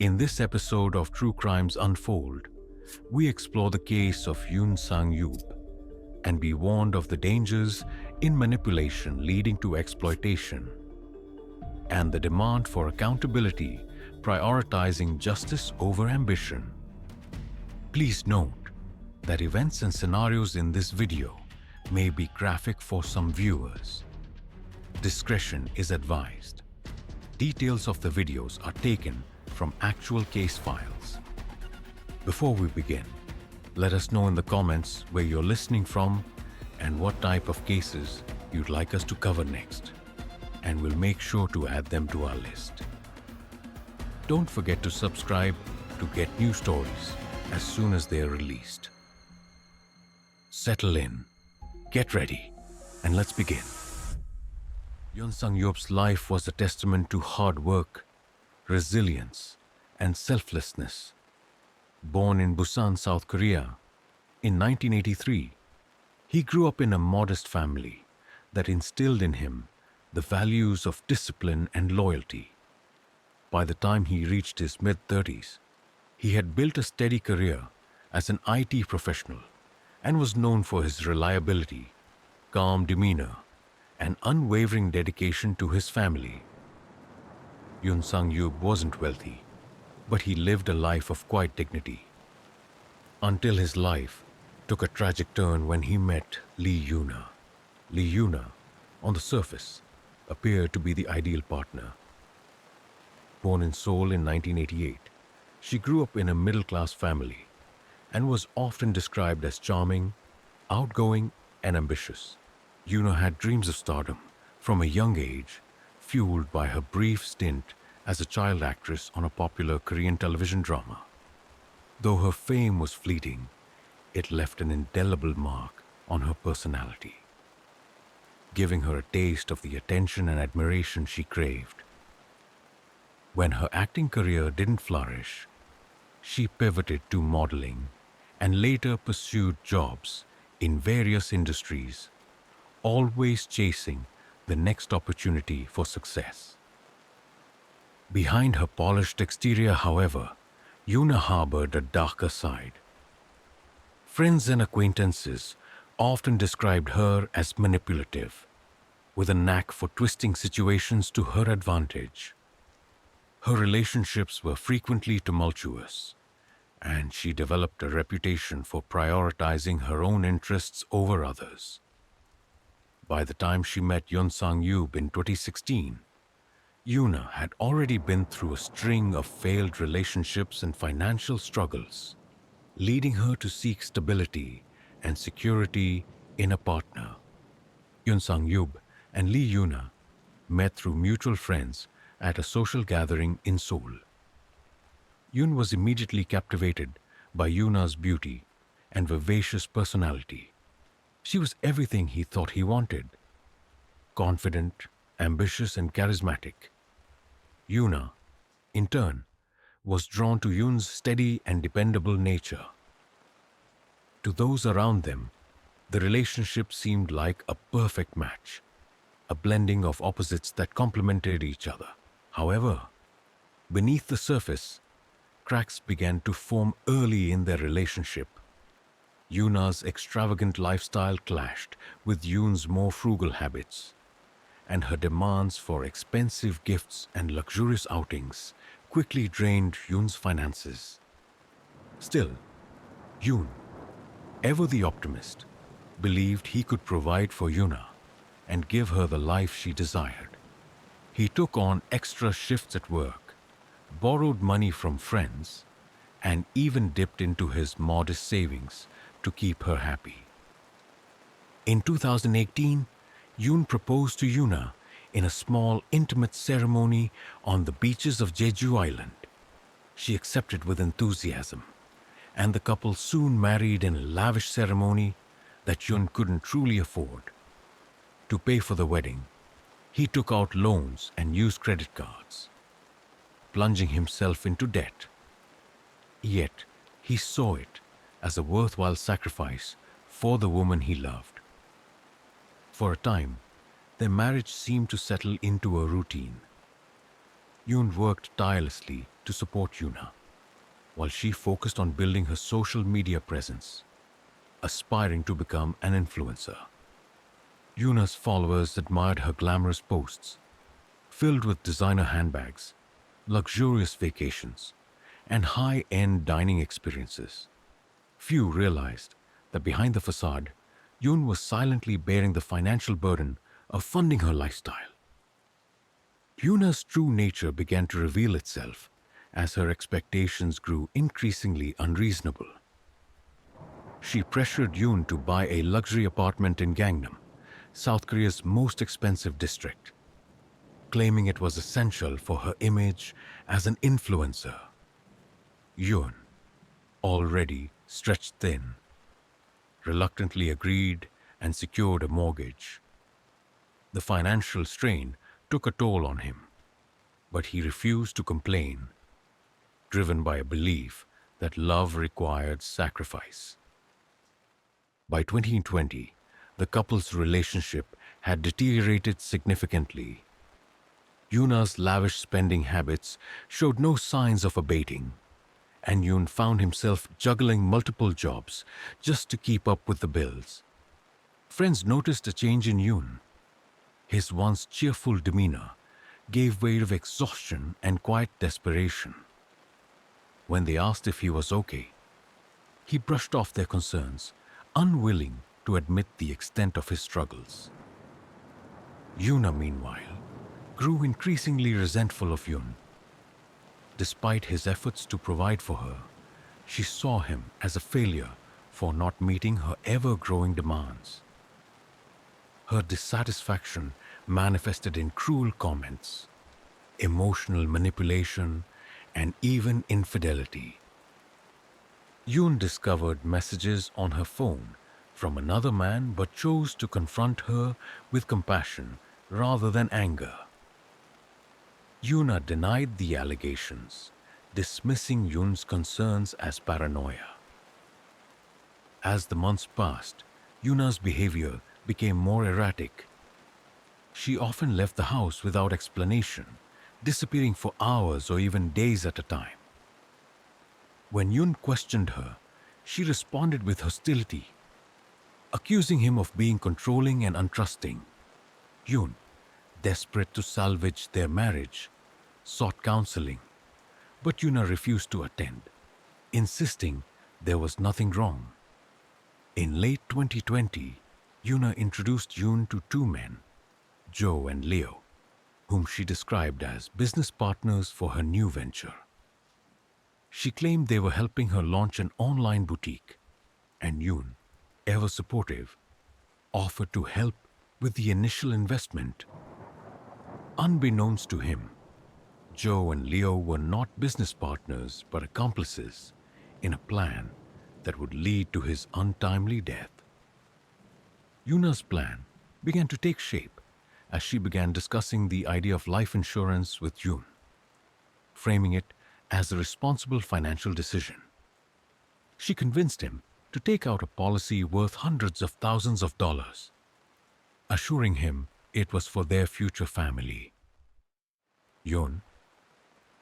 In this episode of True Crimes Unfold, we explore the case of Yun Sang Yub and be warned of the dangers in manipulation leading to exploitation and the demand for accountability prioritizing justice over ambition. Please note that events and scenarios in this video may be graphic for some viewers. Discretion is advised. Details of the videos are taken from actual case files. Before we begin, let us know in the comments where you're listening from and what type of cases you'd like us to cover next, and we'll make sure to add them to our list. Don't forget to subscribe to get new stories as soon as they are released. Settle in, get ready, and let's begin. Yun Sang Yub's life was a testament to hard work, resilience, and selflessness. Born in Busan, South Korea, in 1983, he grew up in a modest family that instilled in him the values of discipline and loyalty. By the time he reached his mid-30s, he had built a steady career as an IT professional and was known for his reliability, calm demeanor, and unwavering dedication to his family. Yun Sang Yub wasn't wealthy, but he lived a life of quiet dignity. Until his life took a tragic turn when he met Yuna. Yuna, on the surface, appeared to be the ideal partner. Born in Seoul in 1988, she grew up in a middle-class family and was often described as charming, outgoing, and ambitious. Yuna had dreams of stardom from a young age, fueled by her brief stint as a child actress on a popular Korean television drama. Though her fame was fleeting, it left an indelible mark on her personality, giving her a taste of the attention and admiration she craved. When her acting career didn't flourish, she pivoted to modeling and later pursued jobs in various industries, always chasing the next opportunity for success. Behind her polished exterior, however, Yuna harbored a darker side. Friends and acquaintances often described her as manipulative, with a knack for twisting situations to her advantage. Her relationships were frequently tumultuous, and she developed a reputation for prioritizing her own interests over others. By the time she met Yun Sang Yub in 2016, Yuna had already been through a string of failed relationships and financial struggles, leading her to seek stability and security in a partner. Yun Sang Yub and Yuna met through mutual friends at a social gathering in Seoul. Yun was immediately captivated by Yuna's beauty and vivacious personality. She was everything he thought he wanted: confident, ambitious, and charismatic. Yuna, in turn, was drawn to Yun's steady and dependable nature. To those around them, the relationship seemed like a perfect match, a blending of opposites that complemented each other. However, beneath the surface, cracks began to form early in their relationship. Yuna's extravagant lifestyle clashed with Yun's more frugal habits, and her demands for expensive gifts and luxurious outings quickly drained Yun's finances. Still, Yun, ever the optimist, believed he could provide for Yuna and give her the life she desired. He took on extra shifts at work, borrowed money from friends, and even dipped into his modest savings to keep her happy. In 2018, Yun proposed to Yuna in a small, intimate ceremony on the beaches of Jeju Island. She accepted with enthusiasm, and the couple soon married in a lavish ceremony that Yun couldn't truly afford. To pay for the wedding, he took out loans and used credit cards, plunging himself into debt. Yet, he saw it as a worthwhile sacrifice for the woman he loved. For a time, their marriage seemed to settle into a routine. Yun worked tirelessly to support Yuna, while she focused on building her social media presence, aspiring to become an influencer. Yuna's followers admired her glamorous posts, filled with designer handbags, luxurious vacations, and high-end dining experiences. Few realized that behind the facade, Yun was silently bearing the financial burden of funding her lifestyle. Yuna's true nature began to reveal itself as her expectations grew increasingly unreasonable. She pressured Yun to buy a luxury apartment in Gangnam, South Korea's most expensive district, claiming it was essential for her image as an influencer. Yun, already stretched thin, reluctantly agreed and secured a mortgage. The financial strain took a toll on him, but he refused to complain, driven by a belief that love required sacrifice. By 2020, the couple's relationship had deteriorated significantly. Yuna's lavish spending habits showed no signs of abating, and Yun found himself juggling multiple jobs just to keep up with the bills. Friends noticed a change in Yun. His once cheerful demeanor gave way to exhaustion and quiet desperation. When they asked if he was okay, he brushed off their concerns, unwilling to admit the extent of his struggles. Yuna, meanwhile, grew increasingly resentful of Yun. Despite his efforts to provide for her, she saw him as a failure for not meeting her ever-growing demands. Her dissatisfaction manifested in cruel comments, emotional manipulation, and even infidelity. Yun discovered messages on her phone from another man but chose to confront her with compassion rather than anger. Yuna denied the allegations, dismissing Yun's concerns as paranoia. As the months passed, Yuna's behavior became more erratic. She often left the house without explanation, disappearing for hours or even days at a time. When Yun questioned her, she responded with hostility, accusing him of being controlling and untrusting. Yun, desperate to salvage their marriage, sought counseling, but Yuna refused to attend, insisting there was nothing wrong. In late 2020, Yuna introduced Yun to two men, Joe and Leo, whom she described as business partners for her new venture. She claimed they were helping her launch an online boutique, and Yun, ever supportive, offered to help with the initial investment. Unbeknownst to him, Joe and Leo were not business partners but accomplices in a plan that would lead to his untimely death. Yuna's plan began to take shape as she began discussing the idea of life insurance with Yun, framing it as a responsible financial decision. She convinced him to take out a policy worth hundreds of thousands of dollars, assuring him it was for their future family. Yun,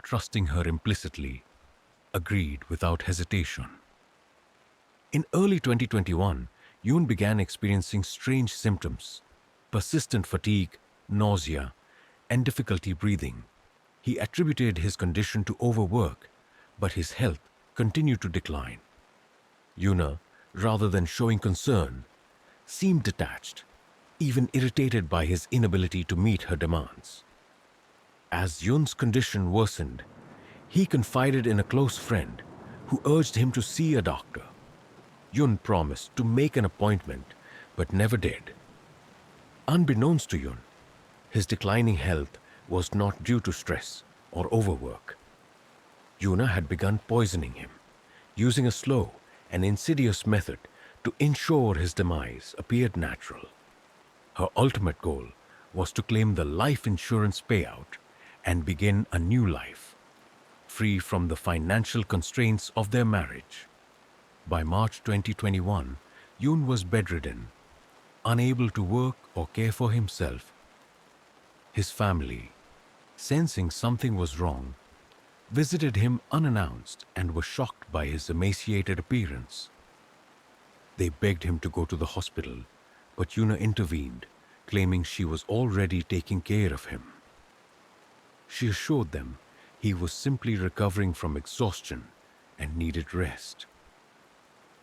trusting her implicitly, agreed without hesitation. In early 2021, Yun began experiencing strange symptoms, persistent fatigue, nausea, and difficulty breathing. He attributed his condition to overwork, but his health continued to decline. Yuna, rather than showing concern, seemed detached, even irritated by his inability to meet her demands. As Yun's condition worsened, he confided in a close friend who urged him to see a doctor. Yun promised to make an appointment, but never did. Unbeknownst to Yun, his declining health was not due to stress or overwork. Yuna had begun poisoning him, using a slow and insidious method to ensure his demise appeared natural. Her ultimate goal was to claim the life insurance payout and begin a new life, free from the financial constraints of their marriage. By March 2021, Yun was bedridden, unable to work or care for himself. His family, sensing something was wrong, visited him unannounced and were shocked by his emaciated appearance. They begged him to go to the hospital, but Yuna intervened, claiming she was already taking care of him. She assured them he was simply recovering from exhaustion and needed rest.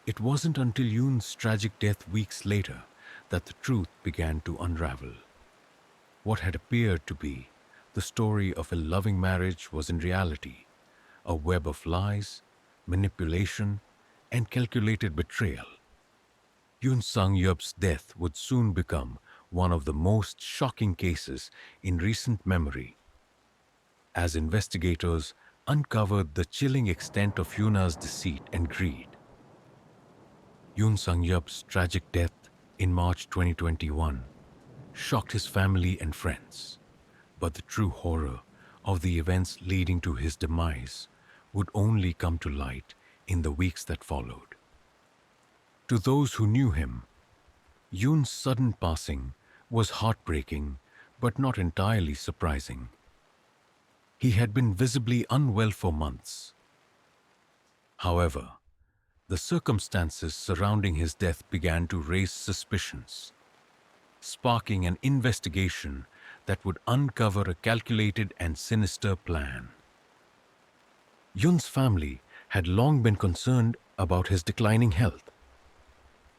It wasn't until Yoon's tragic death weeks later that the truth began to unravel. What had appeared to be the story of a loving marriage was in reality a web of lies, manipulation, and calculated betrayal. Yun Sang Yub's death would soon become one of the most shocking cases in recent memory, as investigators uncovered the chilling extent of Yuna's deceit and greed. Yun Sang Yub's tragic death in March 2021 shocked his family and friends, but the true horror of the events leading to his demise would only come to light in the weeks that followed. To those who knew him, Yoon's sudden passing was heartbreaking but not entirely surprising. He had been visibly unwell for months. However, the circumstances surrounding his death began to raise suspicions, sparking an investigation that would uncover a calculated and sinister plan. Yun's family had long been concerned about his declining health.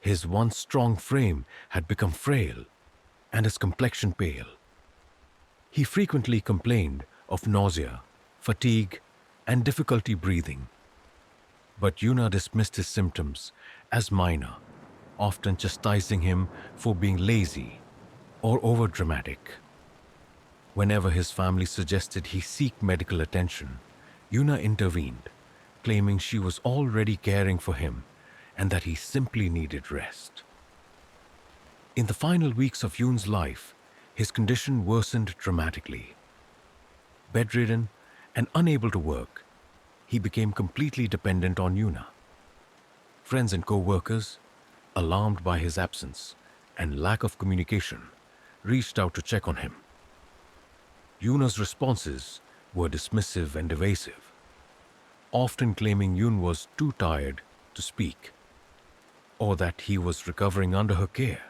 His once strong frame had become frail and his complexion pale. He frequently complained of nausea, fatigue, and difficulty breathing. But Yuna dismissed his symptoms as minor, often chastising him for being lazy or overdramatic. Whenever his family suggested he seek medical attention, Yuna intervened, claiming she was already caring for him and that he simply needed rest. In the final weeks of Yoon's life, his condition worsened dramatically. Bedridden and unable to work, he became completely dependent on Yuna. Friends and co-workers, alarmed by his absence and lack of communication, reached out to check on him. Yuna's responses were dismissive and evasive, often claiming Yun was too tired to speak, or that he was recovering under her care.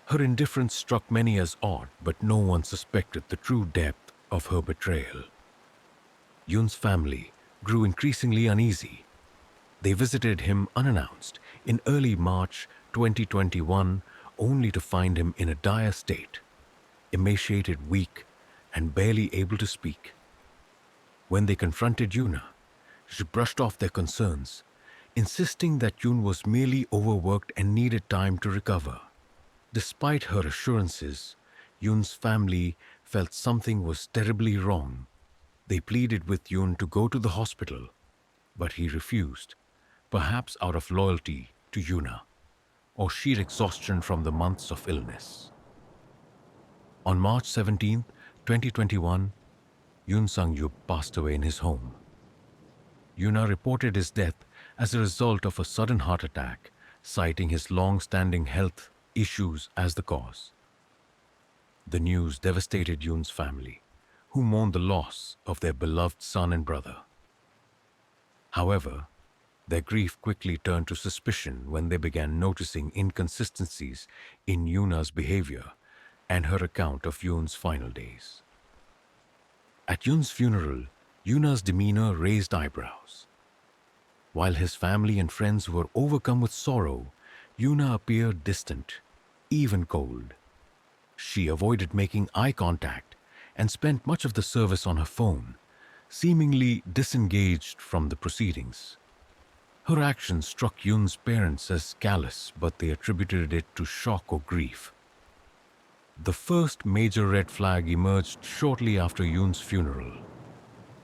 Her indifference struck many as odd, but no one suspected the true depth of her betrayal. Yun's family grew increasingly uneasy. They visited him unannounced in early March 2021, only to find him in a dire state, emaciated, weak, and barely able to speak. When they confronted Yuna, she brushed off their concerns, insisting that Yun was merely overworked and needed time to recover. Despite her assurances, Yun's family felt something was terribly wrong. They pleaded with Yun to go to the hospital, but he refused, perhaps out of loyalty to Yuna or sheer exhaustion from the months of illness. On March 17, 2021, Yun Sang Yub passed away in his home. Yuna reported his death as a result of a sudden heart attack, citing his long-standing health issues as the cause. The news devastated Yun's family, who mourned the loss of their beloved son and brother. However, their grief quickly turned to suspicion when they began noticing inconsistencies in Yuna's behavior and her account of Yun's final days. At Yun's funeral, Yuna's demeanor raised eyebrows. While his family and friends were overcome with sorrow, Yuna appeared distant, even cold. She avoided making eye contact and spent much of the service on her phone, seemingly disengaged from the proceedings. Her actions struck Yun's parents as callous, but they attributed it to shock or grief. The first major red flag emerged shortly after Yun's funeral,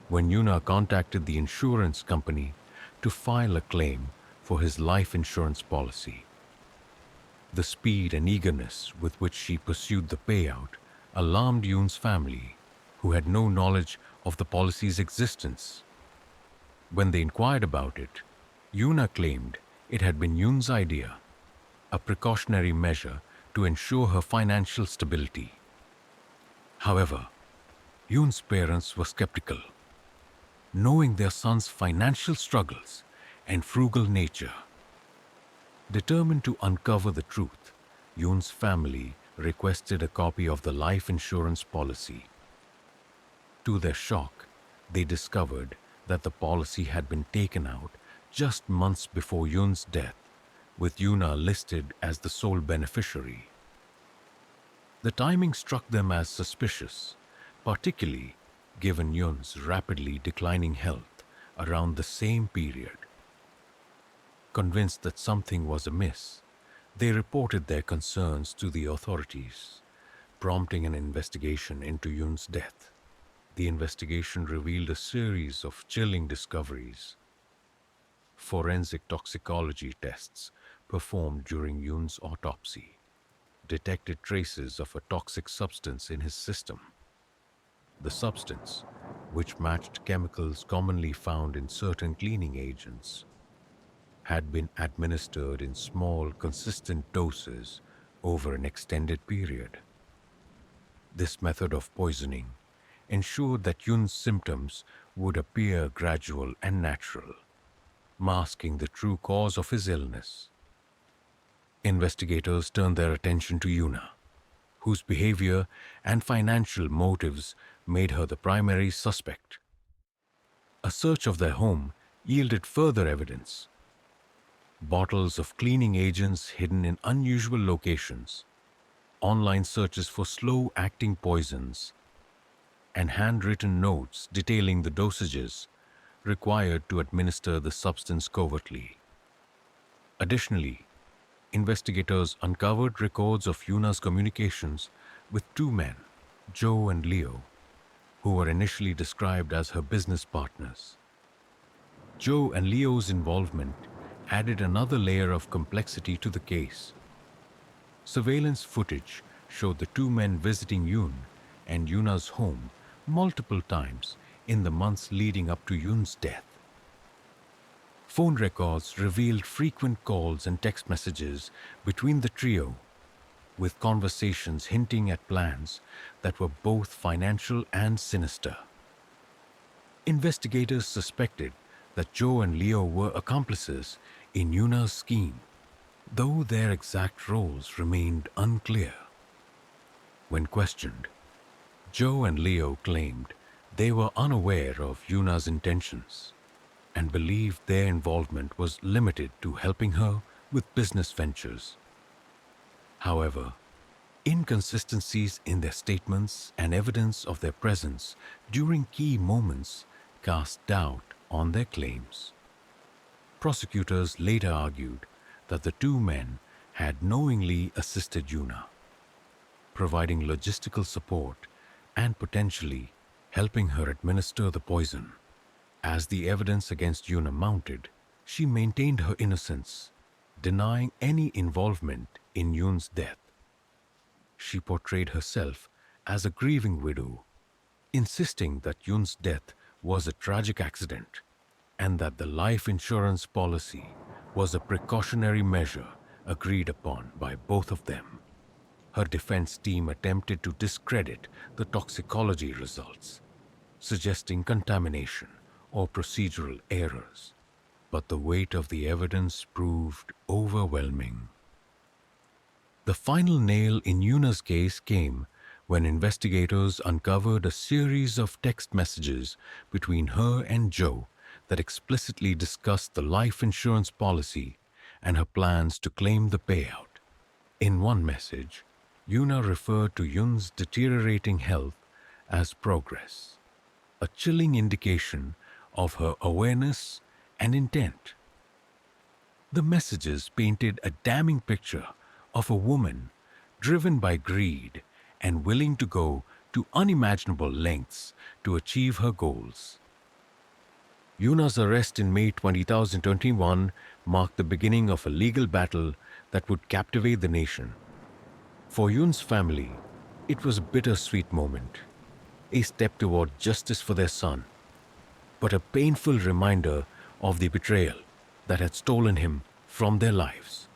when Yuna contacted the insurance company to file a claim for his life insurance policy. The speed and eagerness with which she pursued the payout alarmed Yun's family, who had no knowledge of the policy's existence. When they inquired about it, Yuna claimed it had been Yun's idea, a precautionary measure to ensure her financial stability. However, Yun's parents were skeptical. knowing their son's financial struggles and frugal nature. Determined to uncover the truth, Yun's family requested a copy of the life insurance policy. To their shock, they discovered that the policy had been taken out just months before Yun's death, with Yuna listed as the sole beneficiary. The timing struck them as suspicious, particularly given Yun's rapidly declining health around the same period. Convinced that something was amiss, they reported their concerns to the authorities, prompting an investigation into Yun's death. The investigation revealed a series of chilling discoveries. Forensic toxicology tests performed during Yun's autopsy detected traces of a toxic substance in his system. The substance, which matched chemicals commonly found in certain cleaning agents, had been administered in small, consistent doses over an extended period. This method of poisoning ensured that Yun's symptoms would appear gradual and natural, masking the true cause of his illness. Investigators turned their attention to Yuna, whose behavior and financial motives made her the primary suspect. A search of their home yielded further evidence. Bottles of cleaning agents hidden in unusual locations, online searches for slow-acting poisons, and handwritten notes detailing the dosages required to administer the substance covertly. Additionally, investigators uncovered records of Yuna's communications with two men, Joe and Leo, who were initially described as her business partners. Joe and Leo's involvement added another layer of complexity to the case. Surveillance footage showed the two men visiting Yun and Yuna's home multiple times in the months leading up to Yun's death. Phone records revealed frequent calls and text messages between the trio, with conversations hinting at plans that were both financial and sinister. Investigators suspected that Joe and Leo were accomplices in Yuna's scheme, though their exact roles remained unclear. When questioned, Joe and Leo claimed they were unaware of Yuna's intentions and believed their involvement was limited to helping her with business ventures. However, inconsistencies in their statements and evidence of their presence during key moments cast doubt on their claims. Prosecutors later argued that the two men had knowingly assisted Yuna, providing logistical support and potentially helping her administer the poison. As the evidence against Yuna mounted, she maintained her innocence, denying any involvement in Yun's death. She portrayed herself as a grieving widow, insisting that Yun's death was a tragic accident and that the life insurance policy was a precautionary measure agreed upon by both of them. Her defense team attempted to discredit the toxicology results, suggesting contamination or procedural errors, but the weight of the evidence proved overwhelming. The final nail in Yuna's case came when investigators uncovered a series of text messages between her and Joe that explicitly discussed the life insurance policy and her plans to claim the payout. In one message, Yuna referred to Yun's deteriorating health as progress, a chilling indication of her awareness and intent. The messages painted a damning picture of a woman driven by greed and willing to go to unimaginable lengths to achieve her goals. Yuna's arrest in May 2021 marked the beginning of a legal battle that would captivate the nation. For Yun's family, it was a bittersweet moment, a step toward justice for their son, but a painful reminder of the betrayal that had stolen him from their lives.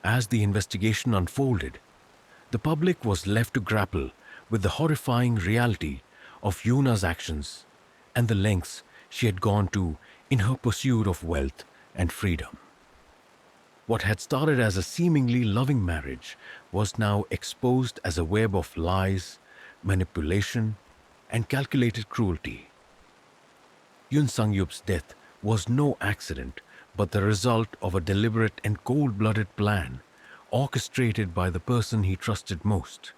As the investigation unfolded, the public was left to grapple with the horrifying reality of Yuna's actions and the lengths she had gone to in her pursuit of wealth and freedom. What had started as a seemingly loving marriage was now exposed as a web of lies, manipulation, and calculated cruelty. Yun Sang Yub's death was no accident, but the result of a deliberate and cold blooded plan orchestrated by the person he trusted most.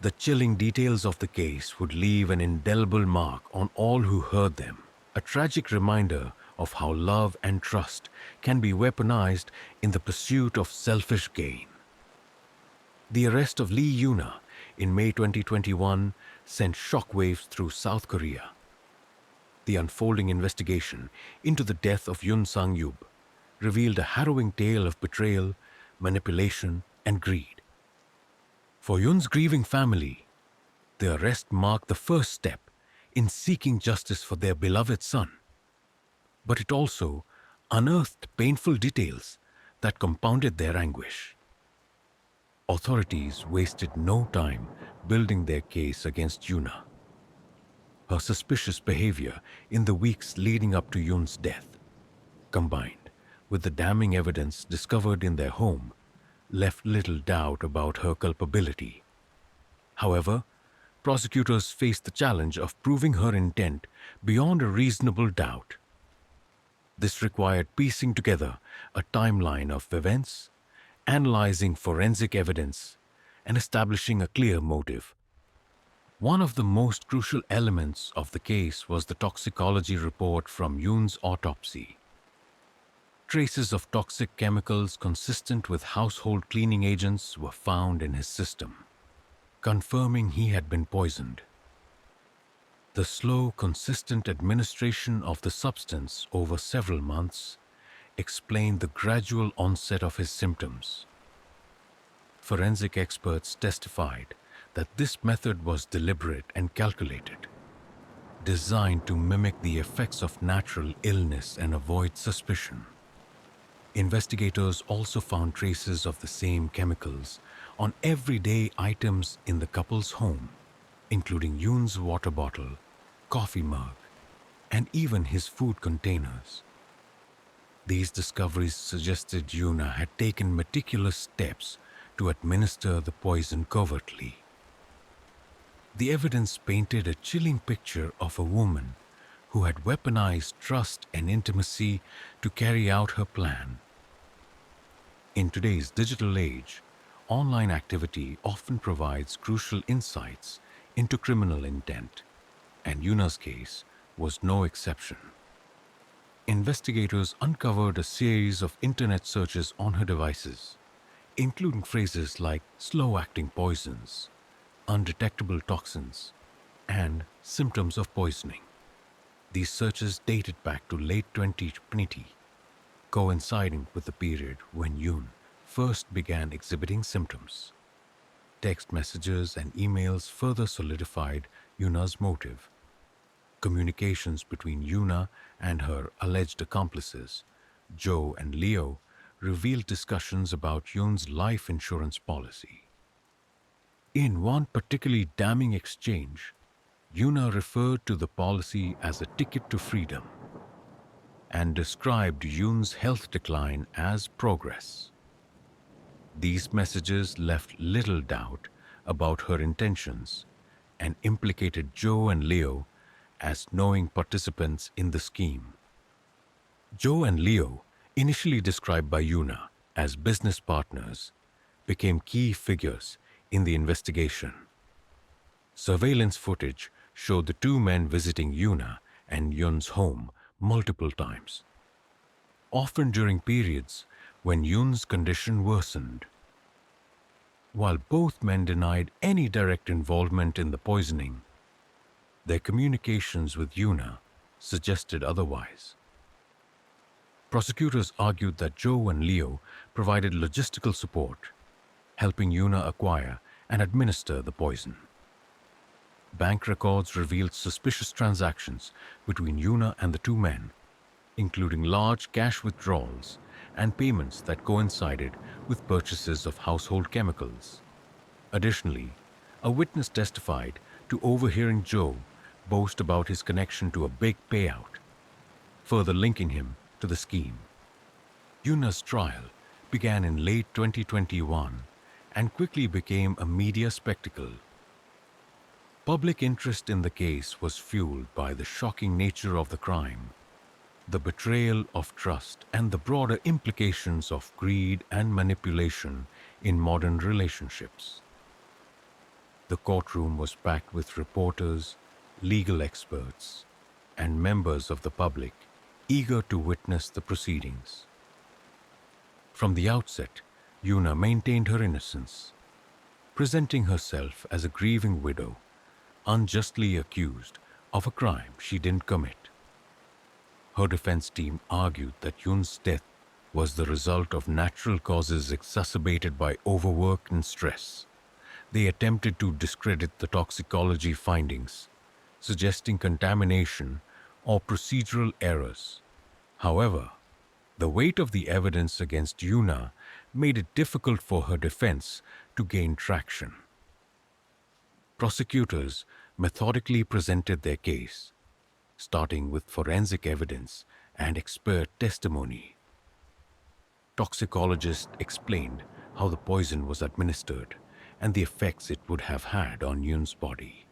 The chilling details of the case would leave an indelible mark on all who heard them, a tragic reminder of how love and trust can be weaponized in the pursuit of selfish gain. The arrest of Lee Yuna in May 2021 sent shockwaves through South Korea. The unfolding investigation into the death of Yun Sang Yub revealed a harrowing tale of betrayal, manipulation, and greed. For Yun's grieving family, the arrest marked the first step in seeking justice for their beloved son. But it also unearthed painful details that compounded their anguish. Authorities wasted no time building their case against Yuna. Her suspicious behavior in the weeks leading up to Yun's death, combined with the damning evidence discovered in their home, left little doubt about her culpability. However, prosecutors faced the challenge of proving her intent beyond a reasonable doubt. This required piecing together a timeline of events, analyzing forensic evidence, and establishing a clear motive. One of the most crucial elements of the case was the toxicology report from Yun's autopsy. Traces of toxic chemicals consistent with household cleaning agents were found in his system, confirming he had been poisoned. The slow, consistent administration of the substance over several months explained the gradual onset of his symptoms. Forensic experts testified that this method was deliberate and calculated, designed to mimic the effects of natural illness and avoid suspicion. Investigators also found traces of the same chemicals on everyday items in the couple's home, including Yun's water bottle, coffee mug, and even his food containers. These discoveries suggested Yuna had taken meticulous steps to administer the poison covertly. The evidence painted a chilling picture of a woman who had weaponized trust and intimacy to carry out her plan. In today's digital age, online activity often provides crucial insights into criminal intent, and Yuna's case was no exception. Investigators uncovered a series of internet searches on her devices, including phrases like slow-acting poisons, undetectable toxins, and symptoms of poisoning. These searches dated back to late 2020, coinciding with the period when Yun first began exhibiting symptoms. Text messages and emails further solidified Yuna's motive. Communications between Yuna and her alleged accomplices, Joe and Leo, revealed discussions about Yun's life insurance policy. In one particularly damning exchange, Yuna referred to the policy as a ticket to freedom and described Yun's health decline as progress. These messages left little doubt about her intentions and implicated Joe and Leo as knowing participants in the scheme. Joe and Leo, initially described by Yuna as business partners, became key figures in the investigation. Surveillance footage showed the two men visiting Yuna and Yun's home multiple times, often during periods when Yun's condition worsened. While both men denied any direct involvement in the poisoning, their communications with Yuna suggested otherwise. Prosecutors argued that Joe and Leo provided logistical support, helping Yuna acquire and administer the poison. Bank records revealed suspicious transactions between Yuna and the two men, including large cash withdrawals and payments that coincided with purchases of household chemicals. Additionally, a witness testified to overhearing Joe boast about his connection to a big payout, further linking him to the scheme. Yuna's trial began in late 2021 and quickly became a media spectacle. Public interest in the case was fueled by the shocking nature of the crime, the betrayal of trust, and the broader implications of greed and manipulation in modern relationships. The courtroom was packed with reporters, legal experts, and members of the public eager to witness the proceedings. From the outset, Yuna maintained her innocence, presenting herself as a grieving widow, unjustly accused of a crime she didn't commit. Her defense team argued that Yun's death was the result of natural causes exacerbated by overwork and stress. They attempted to discredit the toxicology findings, suggesting contamination or procedural errors. However, the weight of the evidence against Yuna made it difficult for her defense to gain traction. Prosecutors methodically presented their case, starting with forensic evidence and expert testimony. Toxicologists explained how the poison was administered and the effects it would have had on Yun's body.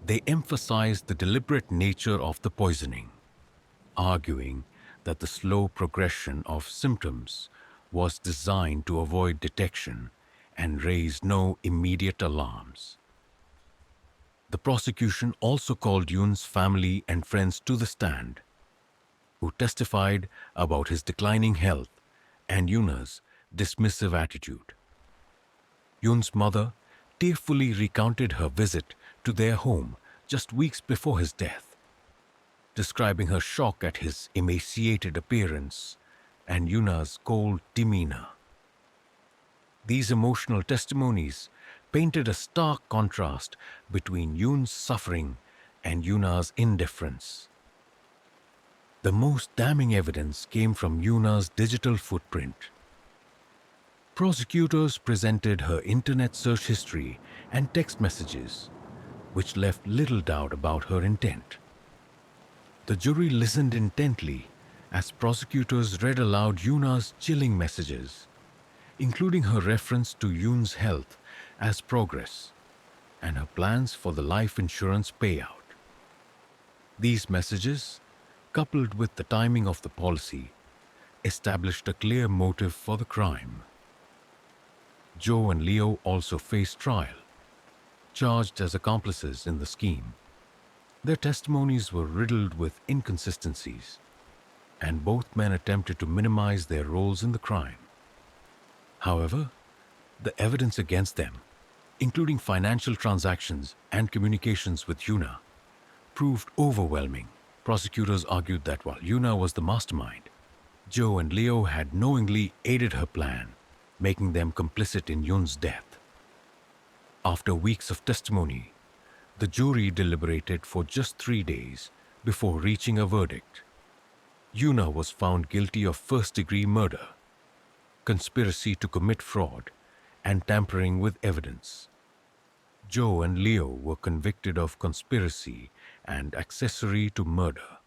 They emphasized the deliberate nature of the poisoning, arguing that the slow progression of symptoms was designed to avoid detection and raise no immediate alarms. The prosecution also called Yun's family and friends to the stand, who testified about his declining health and Yuna's dismissive attitude. Yun's mother tearfully recounted her visit to their home just weeks before his death, describing her shock at his emaciated appearance and Yuna's cold demeanor. These emotional testimonies painted a stark contrast between Yun's suffering and Yuna's indifference. The most damning evidence came from Yuna's digital footprint. Prosecutors presented her internet search history and text messages, which left little doubt about her intent. The jury listened intently as prosecutors read aloud Yuna's chilling messages, including her reference to Yun's health as progress and her plans for the life insurance payout. These messages, coupled with the timing of the policy, established a clear motive for the crime. Joe and Leo also faced trial, charged as accomplices in the scheme. Their testimonies were riddled with inconsistencies, and both men attempted to minimize their roles in the crime. However, the evidence against them, including financial transactions and communications with Yuna, proved overwhelming. Prosecutors argued that while Yuna was the mastermind, Joe and Leo had knowingly aided her plan, making them complicit in Yun's death. After weeks of testimony, the jury deliberated for just 3 days before reaching a verdict. Yuna was found guilty of first-degree murder, conspiracy to commit fraud, and tampering with evidence. Joe and Leo were convicted of conspiracy and accessory to murder.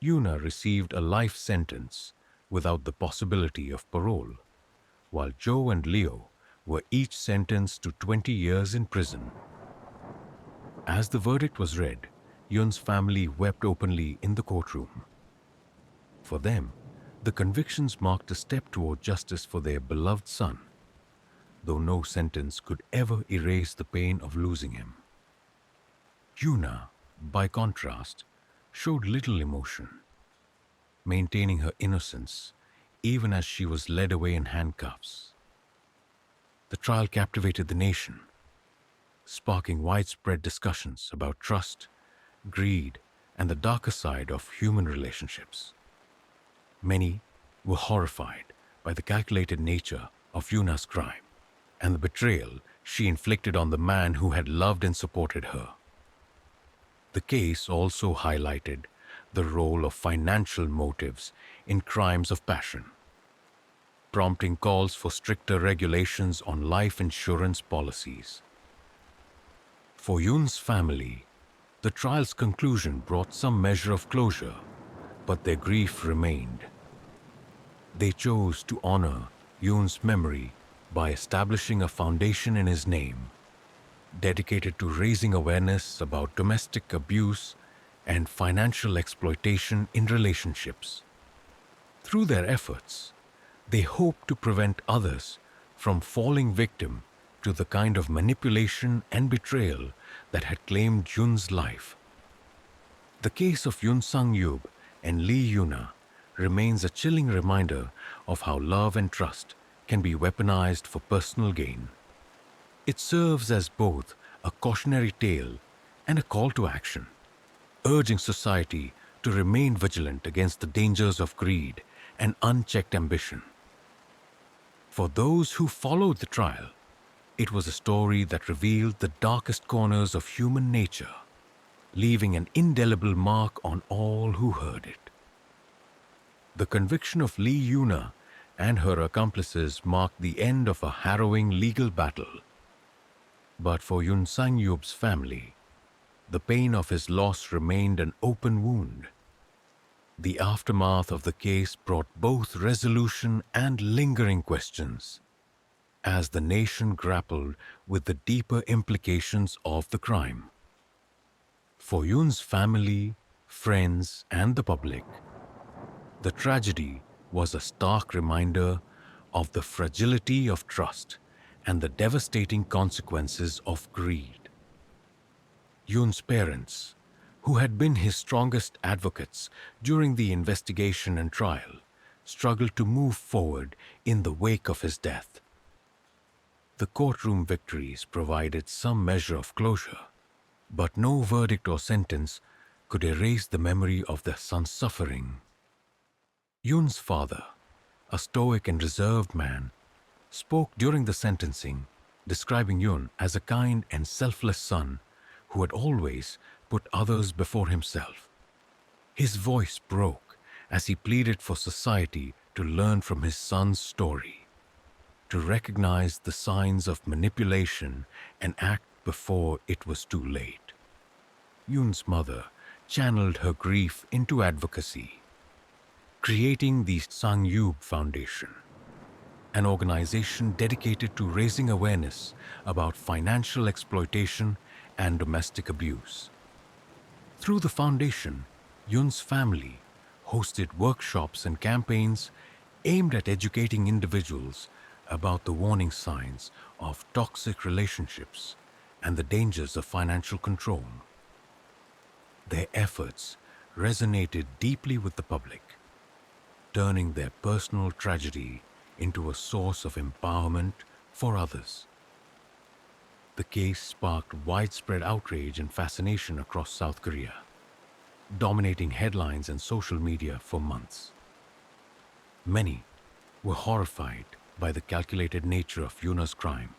Yuna received a life sentence without the possibility of parole, while Joe and Leo were each sentenced to 20 years in prison. As the verdict was read, Yun's family wept openly in the courtroom. For them, the convictions marked a step toward justice for their beloved son, though no sentence could ever erase the pain of losing him. Yuna, by contrast, showed little emotion, maintaining her innocence even as she was led away in handcuffs. The trial captivated the nation, sparking widespread discussions about trust, greed, and the darker side of human relationships. Many were horrified by the calculated nature of Yuna's crime and the betrayal she inflicted on the man who had loved and supported her. The case also highlighted the role of financial motives in crimes of passion, prompting calls for stricter regulations on life insurance policies. For Yun's family, The trial's conclusion brought some measure of closure, but their grief remained. They chose to honor Yun's memory by establishing a foundation in his name, dedicated to raising awareness about domestic abuse and financial exploitation in relationships. Through their efforts, they hope to prevent others from falling victim to the kind of manipulation and betrayal that had claimed Yun's life. The case of Yun Sang Yub and Yuna remains a chilling reminder of how love and trust can be weaponized for personal gain. It serves as both a cautionary tale and a call to action, urging society to remain vigilant against the dangers of greed and unchecked ambition. For those who followed the trial, it was a story that revealed the darkest corners of human nature, leaving an indelible mark on all who heard it. The conviction of Yuna and her accomplices marked the end of a harrowing legal battle. But for Yun Sang Yub's family, the pain of his loss remained an open wound. The aftermath of the case brought both resolution and lingering questions, as the nation grappled with the deeper implications of the crime. For Yun's family, friends, and the public, the tragedy was a stark reminder of the fragility of trust and the devastating consequences of greed. Yun's parents, who had been his strongest advocates during the investigation and trial, struggled to move forward in the wake of his death. The courtroom victories provided some measure of closure, but no verdict or sentence could erase the memory of their son's suffering. Yun's father, a stoic and reserved man, spoke during the sentencing, describing Yun as a kind and selfless son who had always put others before himself. His voice broke as he pleaded for society to learn from his son's story, to recognize the signs of manipulation and act before it was too late. Yun's mother channeled her grief into advocacy, creating the Sang Yub Foundation, an organization dedicated to raising awareness about financial exploitation and domestic abuse. Through the foundation, Yun's family hosted workshops and campaigns aimed at educating individuals about the warning signs of toxic relationships and the dangers of financial control. Their efforts resonated deeply with the public, turning their personal tragedy into a source of empowerment for others. The case sparked widespread outrage and fascination across South Korea, dominating headlines and social media for months. Many were horrified by the calculated nature of Yuna's crime,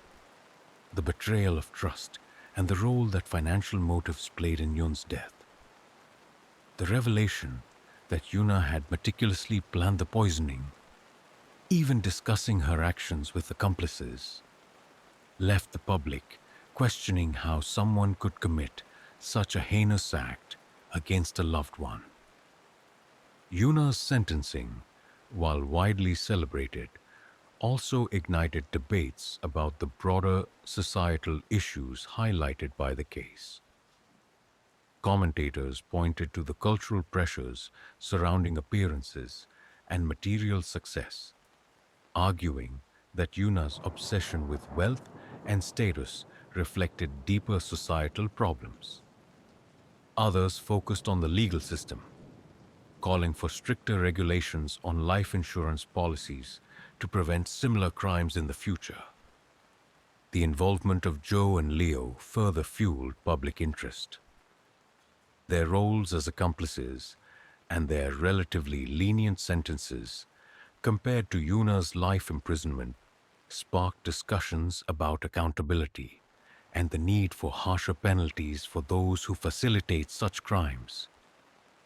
the betrayal of trust, and the role that financial motives played in Yun's death. The revelation that Yuna had meticulously planned the poisoning, even discussing her actions with accomplices, left the public questioning how someone could commit such a heinous act against a loved one. Yuna's sentencing, while widely celebrated, also ignited debates about the broader societal issues highlighted by the case. Commentators pointed to the cultural pressures surrounding appearances and material success, arguing that Yuna's obsession with wealth and status reflected deeper societal problems. Others focused on the legal system, calling for stricter regulations on life insurance policies to prevent similar crimes in the future. The involvement of Joe and Leo further fueled public interest. Their roles as accomplices and their relatively lenient sentences compared to Yuna's life imprisonment sparked discussions about accountability and the need for harsher penalties for those who facilitate such crimes.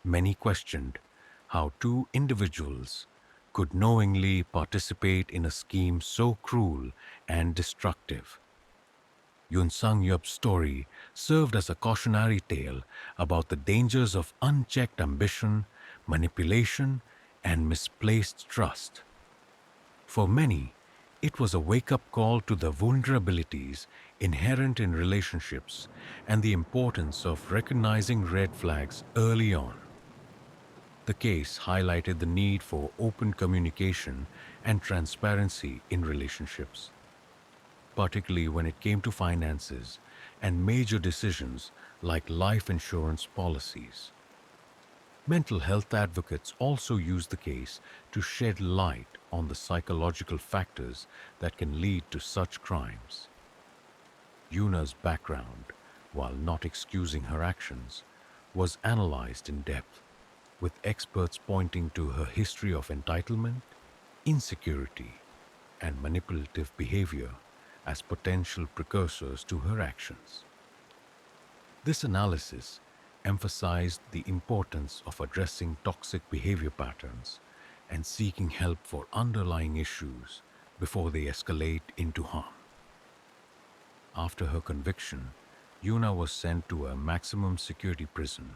Many questioned how two individuals could knowingly participate in a scheme so cruel and destructive. Yun Sang Yub's story served as a cautionary tale about the dangers of unchecked ambition, manipulation, and misplaced trust. For many, it was a wake-up call to the vulnerabilities inherent in relationships and the importance of recognizing red flags early on. The case highlighted the need for open communication and transparency in relationships, particularly when it came to finances and major decisions like life insurance policies. Mental health advocates also use the case to shed light on the psychological factors that can lead to such crimes. Yuna's background, while not excusing her actions, was analyzed in depth, with experts pointing to her history of entitlement, insecurity, and manipulative behavior as potential precursors to her actions. This analysis emphasized the importance of addressing toxic behavior patterns and seeking help for underlying issues before they escalate into harm. After her conviction, Yuna was sent to a maximum security prison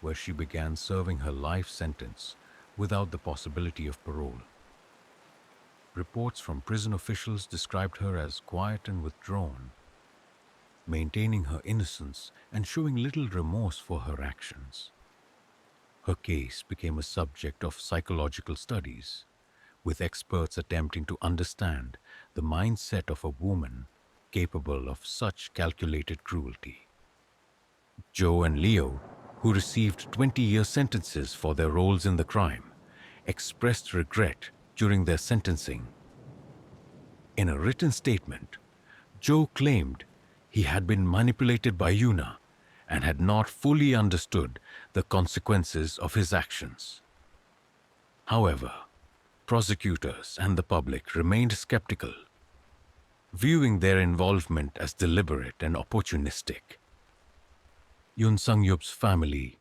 where she began serving her life sentence without the possibility of parole. Reports from prison officials described her as quiet and withdrawn, maintaining her innocence and showing little remorse for her actions. Her case became a subject of psychological studies, with experts attempting to understand the mindset of a woman capable of such calculated cruelty. Joe and Leo, who received 20-year sentences for their roles in the crime, expressed regret during their sentencing. In a written statement, Joe claimed he had been manipulated by Yuna and had not fully understood the consequences of his actions. However, prosecutors and the public remained skeptical, viewing their involvement as deliberate and opportunistic. Yun Sang Yub's family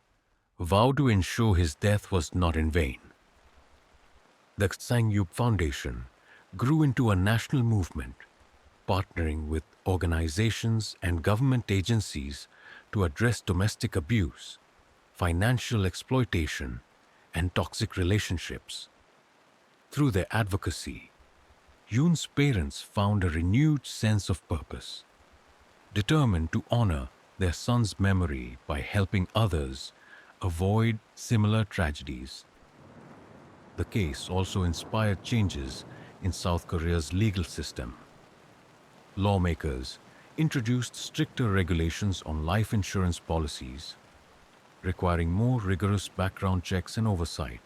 vowed to ensure his death was not in vain. The Sang Yub Foundation grew into a national movement, partnering with organizations and government agencies to address domestic abuse, financial exploitation, and toxic relationships. Through their advocacy, Yoon's parents found a renewed sense of purpose, determined to honor their son's memory by helping others avoid similar tragedies. The case also inspired changes in South Korea's legal system. Lawmakers introduced stricter regulations on life insurance policies, requiring more rigorous background checks and oversight.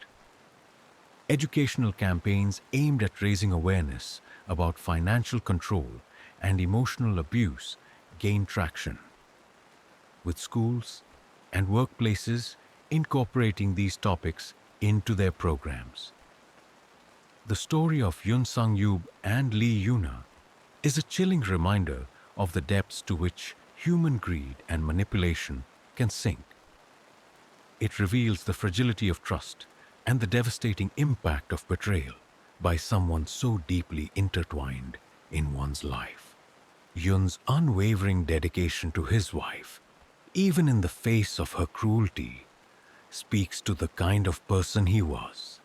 Educational campaigns aimed at raising awareness about financial control and emotional abuse gained traction, with schools and workplaces incorporating these topics into their programs. The story of Yun Sang Yub and Lee Yuna is a chilling reminder of the depths to which human greed and manipulation can sink. It reveals the fragility of trust and the devastating impact of betrayal by someone so deeply intertwined in one's life. Yun's unwavering dedication to his wife, even in the face of her cruelty, speaks to the kind of person he was.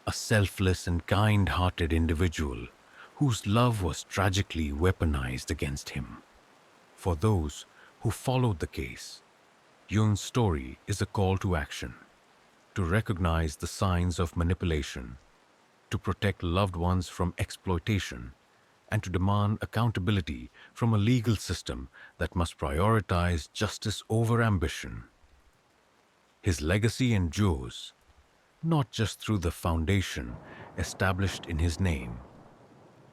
A selfless and kind-hearted individual whose love was tragically weaponized against him. For those who followed the case, Yun's story is a call to action, to recognize the signs of manipulation, to protect loved ones from exploitation, and to demand accountability from a legal system that must prioritize justice over ambition. His legacy endures, not just through the foundation established in his name,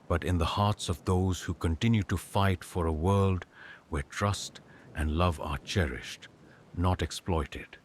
but in the hearts of those who continue to fight for a world where trust and love are cherished, not exploited.